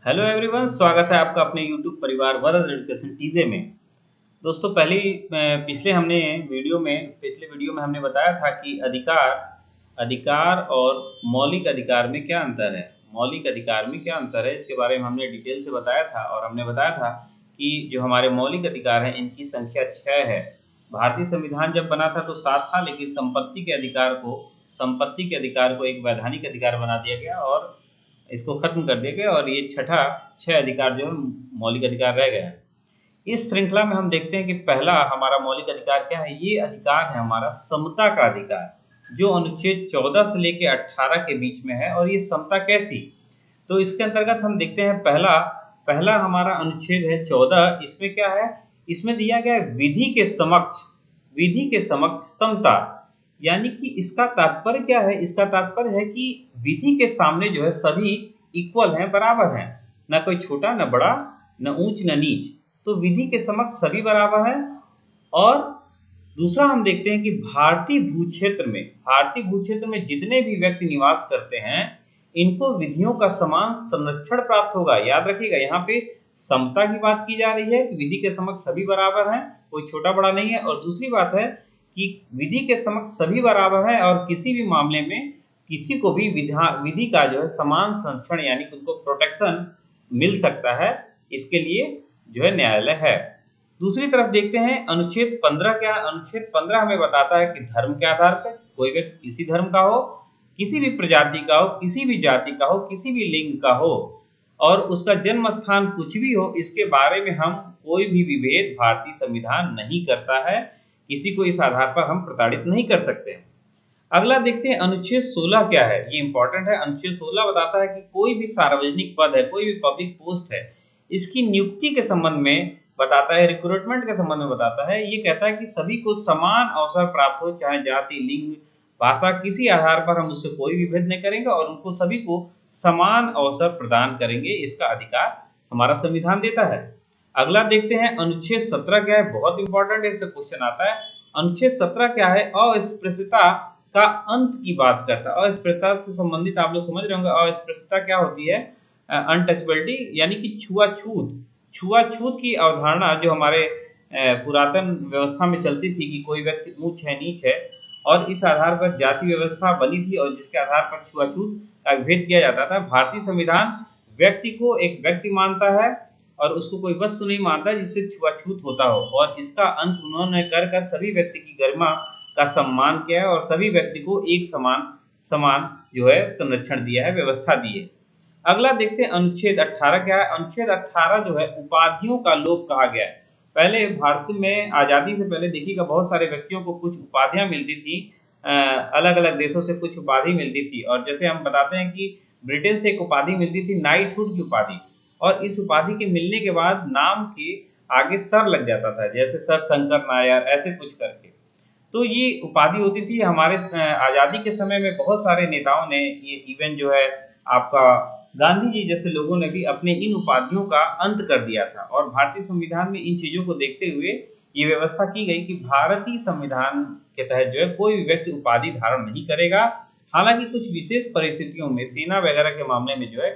Hello everyone, स्वागत है आपका अपने यूट्यूब परिवार वरद एजुकेशन टीजे में। दोस्तों पिछले वीडियो में हमने बताया था कि अधिकार और मौलिक अधिकार में क्या अंतर है। मौलिक अधिकार में क्या अंतर है इसके बारे में हमने डिटेल से बताया था और हमने बताया था कि जो हमारे मौलिक अधिकार हैं इनकी संख्या 6 है। भारतीय संविधान जब बना था तो 7 था, लेकिन संपत्ति के अधिकार को एक वैधानिक अधिकार बना दिया गया और इसको खत्म कर दिया गया और ये छह अधिकार जो है मौलिक अधिकार रह गया है। इस श्रृंखला में हम देखते हैं कि पहला हमारा मौलिक अधिकार क्या है। ये अधिकार है हमारा समता का अधिकार, जो अनुच्छेद 14 से लेकर 18 के बीच में है। और ये समता कैसी, तो इसके अंतर्गत हम देखते हैं पहला हमारा अनुच्छेद है 14। इसमें क्या है, इसमें दिया गया है विधि के समक्ष समता। यानी कि इसका तात्पर्य क्या है, इसका तात्पर्य है कि विधि के सामने जो है सभी इक्वल हैं, बराबर हैं, ना कोई छोटा न बड़ा, न ऊंच न नीच। तो विधि के समक्ष सभी बराबर हैं। और दूसरा हम देखते हैं कि भारतीय भूक्षेत्र में जितने भी व्यक्ति निवास करते हैं इनको विधियों का समान संरक्षण प्राप्त होगा। याद रखिएगा, यहाँ पे समता की बात की जा रही है कि विधि के समक्ष सभी बराबर हैं, कोई छोटा बड़ा नहीं है। और दूसरी बात है कि विधि के समक्ष सभी बराबर है और किसी भी मामले में किसी को भी विधि का जो है समान संरक्षण यानी कि उनको प्रोटेक्शन मिल सकता है, इसके लिए जो है न्यायालय है। दूसरी तरफ देखते हैं अनुच्छेद 15 क्या। अनुच्छेद 15 हमें बताता है कि धर्म के आधार पर कोई व्यक्ति किसी धर्म का हो, किसी भी प्रजाति का हो, किसी भी जाति का हो, किसी भी लिंग का हो और उसका जन्म स्थान कुछ भी हो, इसके बारे में हम कोई भी विभेद भारतीय संविधान नहीं करता है। किसी को इस आधार पर हम प्रताड़ित नहीं कर सकते। अगला देखते हैं अनुच्छेद 16 क्या है। ये इंपॉर्टेंट है। अनुच्छेद 16 बताता है कि कोई भी सार्वजनिक पद है, कोई भी पब्लिक पोस्ट है, इसकी नियुक्ति के संबंध में बताता है, रिक्रूटमेंट के संबंध में बताता है। ये कहता है कि सभी को समान अवसर प्राप्त हो, चाहे जाति, लिंग, भाषा, किसी आधार पर हम उससे कोई भी भेद नहीं करेंगे और उनको सभी को समान अवसर प्रदान करेंगे। इसका अधिकार हमारा संविधान देता है। अगला देखते हैं अनुच्छेद 17 क्या है। बहुत इंपॉर्टेंट है, इसका क्वेश्चन आता है। अनुच्छेद 17 क्या है, अस्पृश्यता का अंत की बात करता है। अस्पृश्यता से संबंधित आप लोग समझ रहे होंगे, अस्पृश्यता क्या होती है, अनटचेबिलिटी यानी कि छुआछूत की अवधारणा जो हमारे पुरातन व्यवस्था में चलती थी कि कोई व्यक्ति ऊंच है नीच है और इस आधार पर जाति व्यवस्था बनी थी और जिसके आधार पर छुआछूत का भेद किया जाता था। भारतीय संविधान व्यक्ति को एक व्यक्ति मानता है और उसको कोई वस्तु नहीं मानता जिससे छुआछूत होता हो। और इसका अंत उन्होंने कर सभी व्यक्ति की गरिमा का सम्मान किया है और सभी व्यक्ति को एक समान जो है संरक्षण दिया है, व्यवस्था दी है। अगला देखते हैं अनुच्छेद 18 क्या है। अनुच्छेद 18 जो है उपाधियों का लोप कहा गया है। पहले भारत में आजादी से पहले देखिएगा बहुत सारे व्यक्तियों को कुछ उपाधियां मिलती थी, अलग अलग देशों से कुछ उपाधि मिलती थी। और जैसे हम बताते हैं कि ब्रिटेन से एक उपाधि मिलती थी, नाइटहुड की उपाधि, और इस उपाधि के मिलने के बाद नाम के आगे सर लग जाता था, जैसे सर शंकर नायर, ऐसे कुछ करके। तो ये उपाधि होती थी। हमारे आजादी के समय में बहुत सारे नेताओं ने ये इवन जो है आपका गांधी जी जैसे लोगों ने भी अपने इन उपाधियों का अंत कर दिया था। और भारतीय संविधान में इन चीजों को देखते हुए ये व्यवस्था की गई कि भारतीय संविधान के तहत जो है कोई भी व्यक्ति उपाधि धारण नहीं करेगा। हालांकि कुछ विशेष परिस्थितियों में सेना वगैरह के मामले में जो है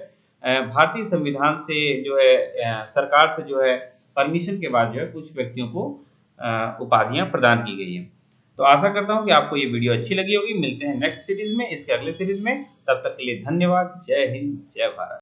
भारतीय संविधान से जो है सरकार से जो है परमिशन के बाद जो है कुछ व्यक्तियों को उपाधियां प्रदान की गई है। तो आशा करता हूं कि आपको ये वीडियो अच्छी लगी होगी। मिलते हैं नेक्स्ट सीरीज में, इसके अगले सीरीज में। तब तक के लिए धन्यवाद। जय हिंद, जय भारत।